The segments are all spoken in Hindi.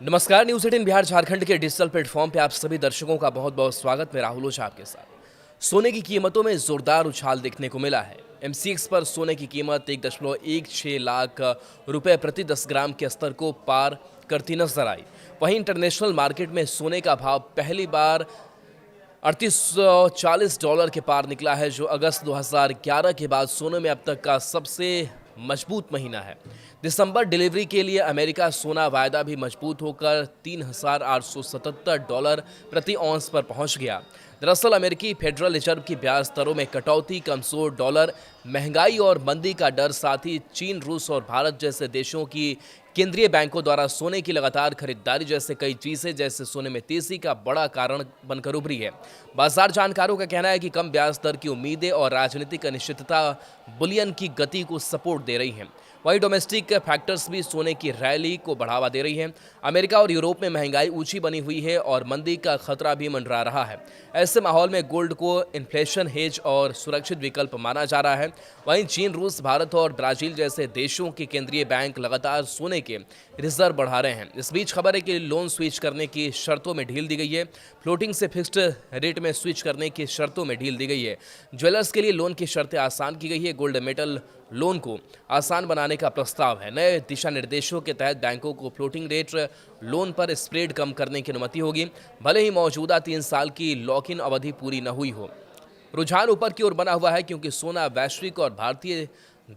नमस्कार। न्यूज़ 18 बिहार झारखंड के डिजिटल प्लेटफॉर्म पे आप सभी दर्शकों का बहुत बहुत स्वागत। मैं राहुल ओझा आपके साथ। सोने की कीमतों में जोरदार उछाल देखने को मिला है। एमसीएक्स पर सोने की कीमत 1.16 लाख रुपए प्रति 10 ग्राम के स्तर को पार करती नजर आई। वहीं इंटरनेशनल मार्केट में सोने का भाव पहली बार $3840 के पार निकला है, जो अगस्त 2011 के बाद सोने में अब तक का सबसे मजबूत महीना है। दिसंबर डिलीवरी के लिए अमेरिका सोना वायदा भी मजबूत होकर $3877 प्रति औंस पर पहुंच गया। दरअसल अमेरिकी फेडरल रिजर्व की ब्याज दरों में कटौती, कमजोर डॉलर, महंगाई और मंदी का डर, साथ ही चीन, रूस और भारत जैसे देशों की केंद्रीय बैंकों द्वारा सोने की लगातार खरीदारी जैसे कई चीजें जैसे सोने में तेजी का बड़ा कारण बनकर उभरी है। बाजार जानकारों का कहना है कि कम ब्याज दर की उम्मीदें और राजनीतिक अनिश्चितता बुलियन की गति को सपोर्ट दे रही हैं। वहीं डोमेस्टिक फैक्टर्स भी सोने की रैली को बढ़ावा दे रही हैं। अमेरिका और यूरोप में महंगाई ऊंची बनी हुई है और मंदी का खतरा भी मंडरा रहा है। ऐसे माहौल में गोल्ड को इन्फ्लेशन हेज और सुरक्षित विकल्प माना जा रहा है। वहीं चीन, रूस, भारत और ब्राजील जैसे देशों के केंद्रीय बैंक लगातार सोने के रिजर्व बढ़ा रहे हैं। इस बीच खबर है कि लोन स्विच करने की शर्तों में ढील दी गई है। फ्लोटिंग से फिक्स्ड रेट में स्विच करने की शर्तों में ढील दी गई है। ज्वेलर्स के लिए लोन की शर्तें आसान की गई है। गोल्ड मेटल लोन को आसान बनाने का प्रस्ताव है। नए दिशा निर्देशों के तहत बैंकों को फ्लोटिंग रेट लोन पर स्प्रेड कम करने की अनुमति होगी, भले ही मौजूदा 3 साल की लॉक इन अवधि पूरी न हुई हो। रुझान ऊपर की ओर बना हुआ है क्योंकि सोना वैश्विक और भारतीय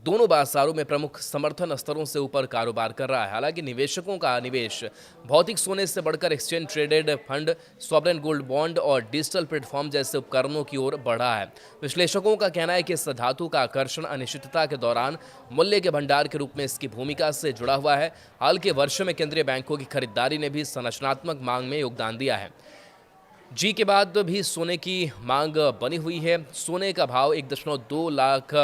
दोनों बाजारों में प्रमुख समर्थन स्तरों से ऊपर कारोबार कर रहा है। हालांकि निवेशकों का निवेश भौतिक सोने से बढ़कर exchange traded fund, sovereign gold bond और डिजिटल प्लेटफॉर्म जैसे उपकरणों की ओर बढ़ा है। विश्लेषकों का कहना है कि इस धातु का आकर्षण अनिश्चितता के दौरान मूल्य के भंडार के रूप में इसकी भूमिका से जुड़ा हुआ है। हाल के वर्षों में केंद्रीय बैंकों की खरीदारी ने भी संरचनात्मक मांग में योगदान दिया है। जी के बाद भी सोने की मांग बनी हुई है। सोने का भाव 1.2 लाख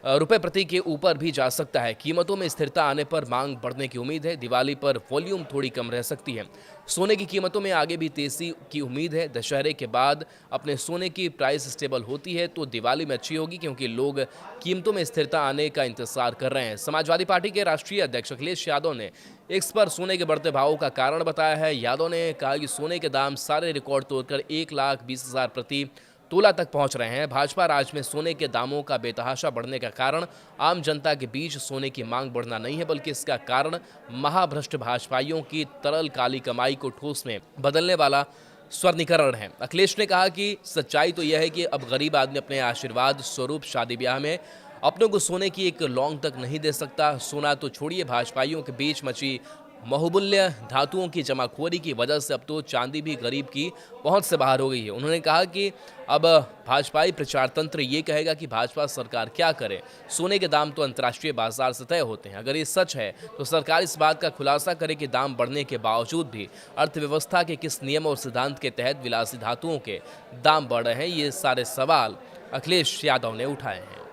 रुपए प्रति के ऊपर भी जा सकता है। कीमतों में स्थिरता आने पर मांग बढ़ने की उम्मीद है। दिवाली पर वॉल्यूम थोड़ी कम रह सकती है। सोने की कीमतों में आगे भी तेजी की उम्मीद है। दशहरे के बाद अपने सोने की प्राइस स्टेबल होती है तो दिवाली में अच्छी होगी, क्योंकि लोग कीमतों में स्थिरता आने का इंतजार कर रहे हैं। समाजवादी पार्टी के राष्ट्रीय अध्यक्ष अखिलेश यादव ने एक्स पर सोने के बढ़ते भावों का कारण बताया है। यादव ने कहा कि सोने के दाम सारे रिकॉर्ड तोड़कर 1,20,000 प्रति तोला तक पहुंच रहे हैं। भाजपा राज में सोने के दामों का बेतहाशा बढ़ने का कारण आम जनता के बीच सोने की मांग बढ़ना नहीं है, बल्कि इसका कारण महाभ्रष्ट भाजपाइयों की तरल काली कमाई को ठोस में बदलने वाला स्वर्णीकरण है। अखिलेश ने कहा कि सच्चाई तो यह है कि अब गरीब आदमी अपने आशीर्वाद स्वरूप शादी ब्याह में अपनों को सोने की एक लौंग तक नहीं दे सकता। सोना तो छोड़िए, भाजपाइयों के बीच मची बहुमूल्य धातुओं की जमाखोरी की वजह से अब तो चांदी भी गरीब की पहुंच से बाहर हो गई है। उन्होंने कहा कि अब भाजपाई प्रचार तंत्र ये कहेगा कि भाजपा सरकार क्या करे, सोने के दाम तो अंतर्राष्ट्रीय बाजार से तय होते हैं। अगर ये सच है तो सरकार इस बात का खुलासा करे कि दाम बढ़ने के बावजूद भी अर्थव्यवस्था के किस नियम और सिद्धांत के तहत विलासी धातुओं के दाम बढ़ रहे हैं। ये सारे सवाल अखिलेश यादव ने उठाए हैं।